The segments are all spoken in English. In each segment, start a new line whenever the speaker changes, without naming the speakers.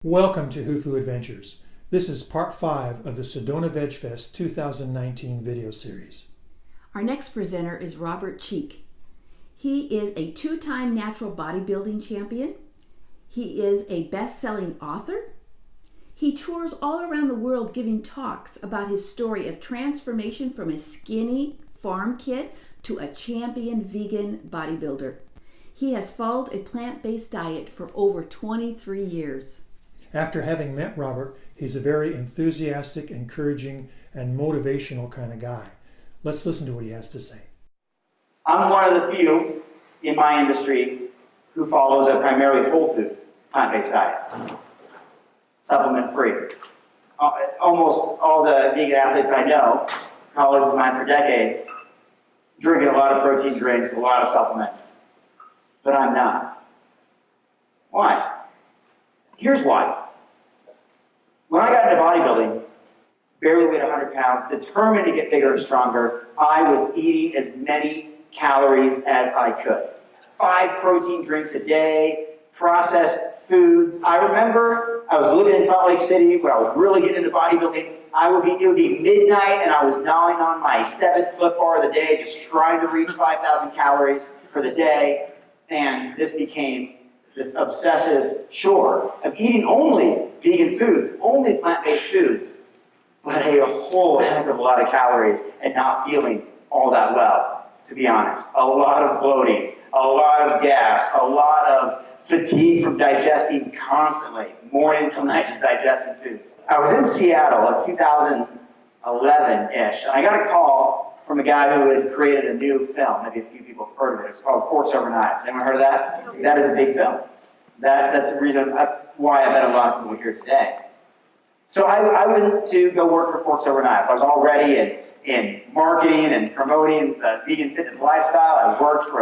Welcome to whofooadventures. This is part 5 of the Sedona Vegfest 2019 video series.
Our next presenter is Robert Cheeke. He is a 2-time natural bodybuilding champion. He is a best-selling author. He tours all around the world giving talks about his story of transformation from a skinny farm kid to a champion vegan bodybuilder. He has followed a plant-based diet for over 23 years.
After having met Robert, he's a very enthusiastic, encouraging, and motivational kind of guy. Let's listen to what he has to say.
I'm one of the few in my industry who follows a primarily whole food, plant-based diet, supplement-free. Almost all the vegan athletes I know, colleagues of mine for decades, drinking a lot of protein drinks, a lot of supplements. But I'm not. Why? Here's why. When I got into bodybuilding, barely weighed 100 pounds, determined to get bigger and stronger, I was eating as many calories as I could. 5 protein drinks a day, processed foods. I remember I was living in Salt Lake City when I was really getting into bodybuilding. It would be midnight and I was gnawing on my 7th Cliff Bar of the day, just trying to reach 5,000 calories for the day. And this became this obsessive chore of eating only vegan foods, only plant-based foods, but a whole heck of a lot of calories and not feeling all that well, to be honest. A lot of bloating, a lot of gas, a lot of fatigue from digesting constantly, morning till night digesting foods. I was in Seattle in 2011-ish, and I got a call from a guy who had created a new film. Maybe a few people have heard of it. It's called Forks Over Knives. Anyone heard of that? That is a big film. That's the reason why I met a lot of people here today. So I went to go work for Forks Over Knives. I was already in marketing and promoting the vegan fitness lifestyle. I worked for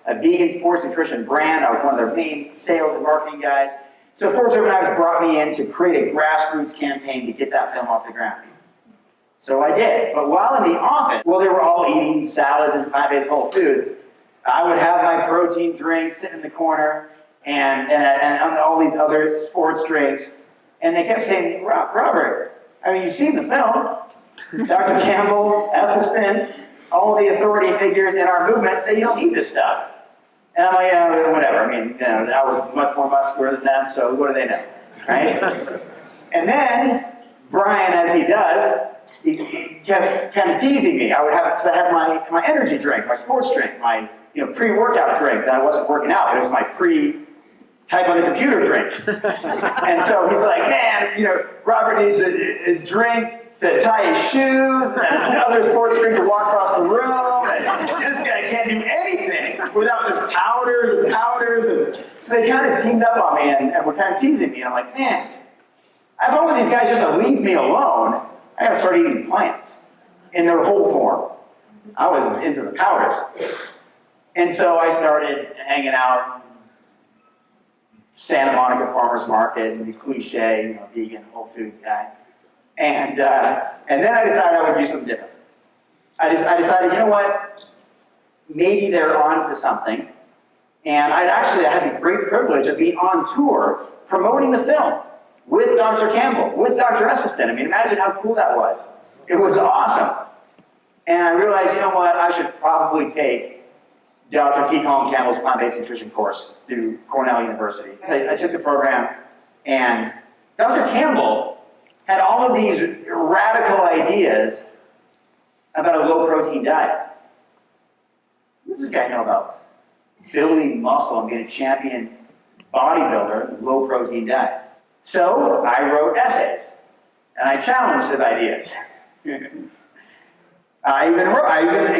a vegan sports nutrition brand. I was one of their main sales and marketing guys. So Forks Over Knives brought me in to create a grassroots campaign to get that film off the ground. So I did. But while in the office, while they were all eating salads and plant-based whole foods, I would have my protein drink sitting in the corner and all these other sports drinks. And they kept saying, Robert, I mean, you've seen the film. Dr. Campbell, Esselstyn, all the authority figures in our movement say you don't need this stuff. And I'm like, yeah, whatever. I mean, I was much more muscular than them, so what do they know, right? And then Brian, as he does, he kept kind of teasing me. I had my energy drink, my sports drink, my pre-workout drink that I wasn't working out. It was my type on the computer drink. And so he's like, man, Robert needs a drink to tie his shoes, and another sports drink to walk across the room, and this guy can't do anything without just powders and powders. And so they kind of teamed up on me and were kind of teasing me. And I'm like, man, I've wanted these guys just to leave me alone. I gotta start eating plants in their whole form. I was into the powders. And so I started hanging out Santa Monica Farmers Market, and the cliche, vegan, whole food guy. And then I decided I would do something different. I decided, you know what? Maybe they're on to something. And I had the great privilege of being on tour promoting the film with Dr. Campbell, with Dr. Esselstyn. I mean, imagine how cool that was. It was awesome. And I realized, you know what? I should probably take Dr. T. Colin Campbell's plant-based nutrition course through Cornell University. I took the program, and Dr. Campbell had all of these radical ideas about a low-protein diet. What does this guy know about building muscle and being a champion bodybuilder, low-protein diet? So I wrote essays, and I challenged his ideas. I even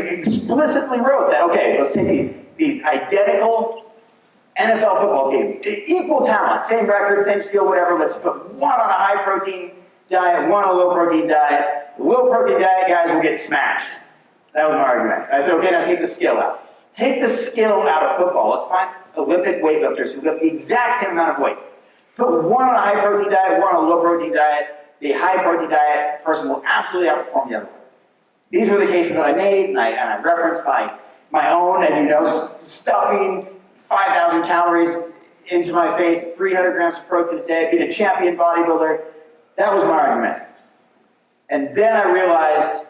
explicitly wrote that, okay, let's take these identical NFL football teams, equal talent, same record, same skill, whatever. Let's put one on a high-protein diet, one on a low-protein diet. The low-protein diet guys will get smashed. That was my argument. I said, okay, now take the skill out. Take the skill out of football. Let's find Olympic weightlifters who lift the exact same amount of weight. Put one on a high-protein diet, one on a low-protein diet. The high-protein diet person will absolutely outperform the other one. These were the cases that I made, and I referenced my own, as you know, stuffing 5,000 calories into my face, 300 grams of protein a day, being a champion bodybuilder. That was my argument. And then I realized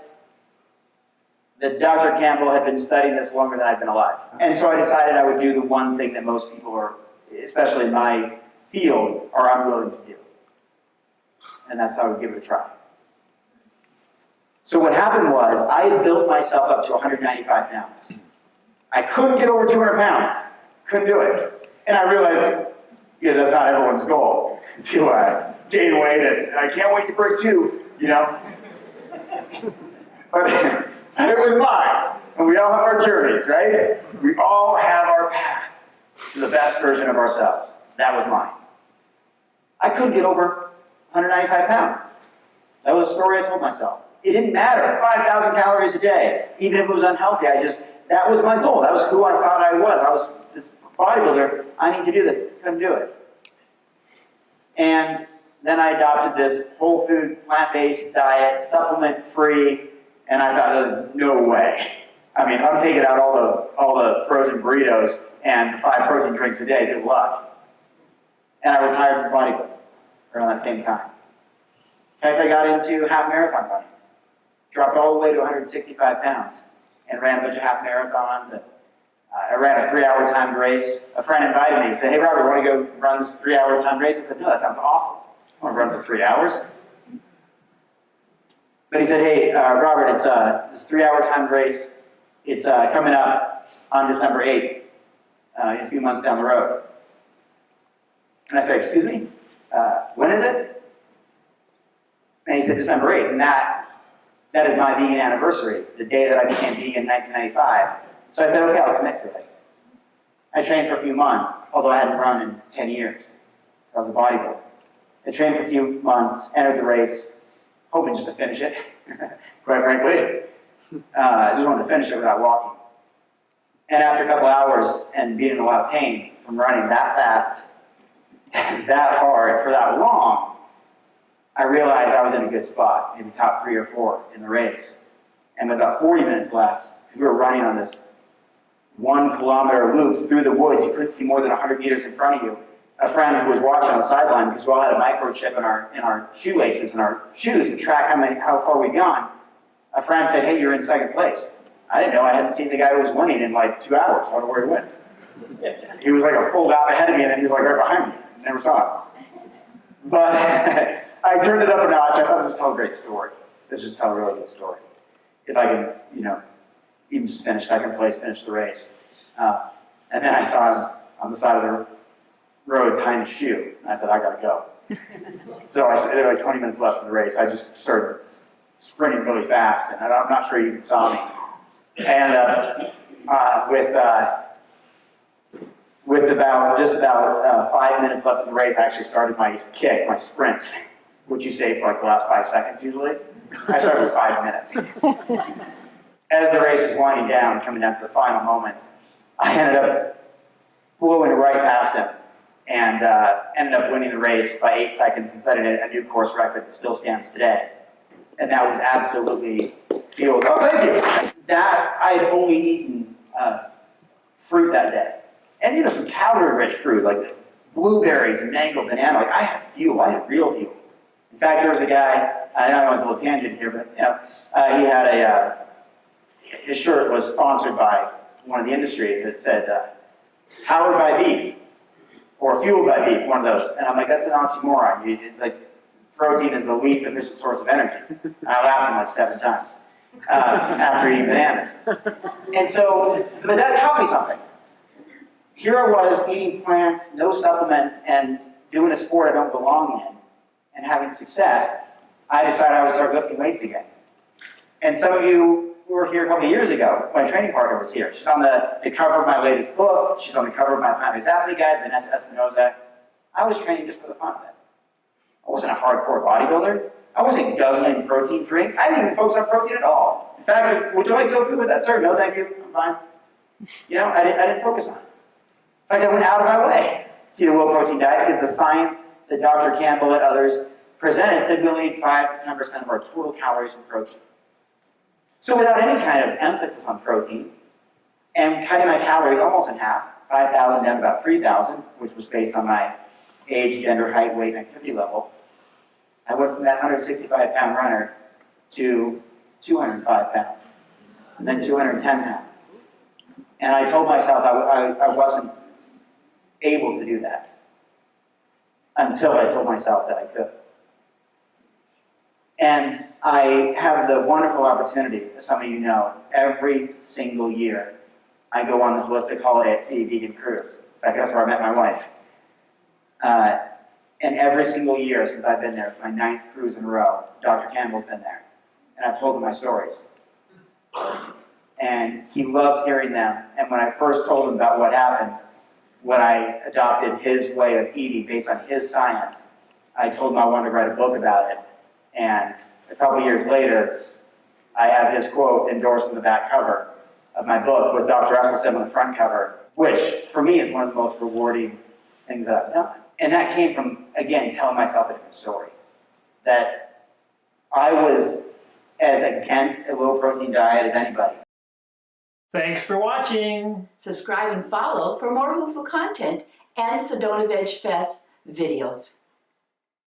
that Dr. Campbell had been studying this longer than I'd been alive. And so I decided I would do the one thing that most people are, especially in my field, are unwilling to do. And that's how I would give it a try. So what happened was, I had built myself up to 195 pounds. I couldn't get over 200 pounds. Couldn't do it. And I realized, that's not everyone's goal, to gain weight, and I can't wait to break 2, But it was mine. And we all have our journeys, right? We all have our path to the best version of ourselves. That was mine. I couldn't get over 195 pounds. That was a story I told myself. It didn't matter, 5,000 calories a day. Even if it was unhealthy, that was my goal. That was who I thought I was. I was this bodybuilder. I need to do this. Couldn't do it. And then I adopted this whole food, plant-based diet, supplement-free, and I thought, no way. I mean, I'm taking out all the frozen burritos and 5 protein drinks a day. Good luck. And I retired from bodybuilding around that same time. In fact, I got into half marathon running. Dropped all the way to 165 pounds and ran a bunch of half marathons. And I ran a 3-hour timed race. A friend invited me and said, hey, Robert, want to go run this 3-hour timed race? I said, no, that sounds awful. I want to run for 3 hours. But he said, hey, Robert, it's this 3-hour timed race. It's coming up on December 8th, a few months down the road. And I said, excuse me? When is it? And he said, December 8th. And that is my vegan anniversary, the day that I became vegan in 1995. So I said, okay, I'll commit to it. I trained for a few months, although I hadn't run in 10 years. I was a bodybuilder. I trained for a few months, entered the race, hoping just to finish it, quite frankly. I just wanted to finish it without walking. And after a couple hours and being in a lot of pain from running that fast, that hard, for that long, I realized I was in a good spot, maybe top 3 or 4 in the race. And with about 40 minutes left, we were running on this 1-kilometer loop through the woods. You couldn't see more than 100 meters in front of you. A friend who was watching on the sideline, because we all had a microchip in our shoelaces and our shoes to track how far we'd gone, a friend said, hey, you're in second place. I didn't know. I hadn't seen the guy who was winning in like 2 hours. I don't know where he went. He was like a full lap ahead of me, and then he was like right behind me. Never saw him. But I turned it up a notch. I thought this would tell a great story. This would tell a really good story. If I can, even just finish second place, finish the race. And then I saw him on the side of the road tying his shoe. And I said, I gotta go. So there were like 20 minutes left in the race. I just started sprinting really fast, and I'm not sure you even saw me. And with about 5 minutes left in the race, I actually started my kick, my sprint, which you say for like the last 5 seconds usually. I started with 5 minutes. As the race was winding down, coming down to the final moments, I ended up blowing right past him and ended up winning the race by 8 seconds and setting a new course record that still stands today. And that was absolutely fueled. Oh, thank you. That I had only eaten fruit that day. And some calorie-rich fruit, like blueberries and mango, banana. Like I had fuel. I had real fuel. In fact, there was a guy, I know I went a little tangent here, but he had his shirt was sponsored by one of the industries that said, powered by beef, or fueled by beef, one of those. And I'm like, that's an oxymoron. It's like, protein is the least efficient source of energy. And I laughed him like 7 times after eating bananas. And so, but that taught me something. Here I was eating plants, no supplements, and doing a sport I don't belong in, and having success. I decided I would start lifting weights again. And some of you who were here a couple of years ago, my training partner was here. She's on the cover of my latest book. She's on the cover of my plant-based athlete guide, Vanessa Espinoza. I was training just for the fun of it. I wasn't a hardcore bodybuilder. I wasn't guzzling protein drinks. I didn't even focus on protein at all. In fact, would you like tofu with that, sir? No, thank you. I'm fine. I didn't focus on it. In fact, I went out of my way to eat a low-protein diet because the science that Dr. Campbell and others presented said we only need 5 to 10% of our total calories from protein. So without any kind of emphasis on protein, and cutting my calories almost in half, 5,000 down to about 3,000, which was based on my age, gender, height, weight, and activity level. I went from that 165-pound runner to 205 pounds, and then 210 pounds. And I told myself I wasn't able to do that until I told myself that I could. And I have the wonderful opportunity, as some of you know, every single year I go on the holistic holiday at sea vegan cruise. In fact, that's where I met my wife. And every single year since I've been there, it's my 9th cruise in a row, Dr. Campbell's been there. And I've told him my stories. And he loves hearing them. And when I first told him about what happened, when I adopted his way of eating based on his science, I told him I wanted to write a book about it. And a couple years later, I have his quote endorsed in the back cover of my book with Dr. Esselstyn on the front cover, which for me is one of the most rewarding things that I've done. And that came from, again, telling myself a different story. That I was as against a low-protein diet as anybody.
Thanks for watching.
Subscribe and follow for more Whoofoo content and Sedona Vegfest videos.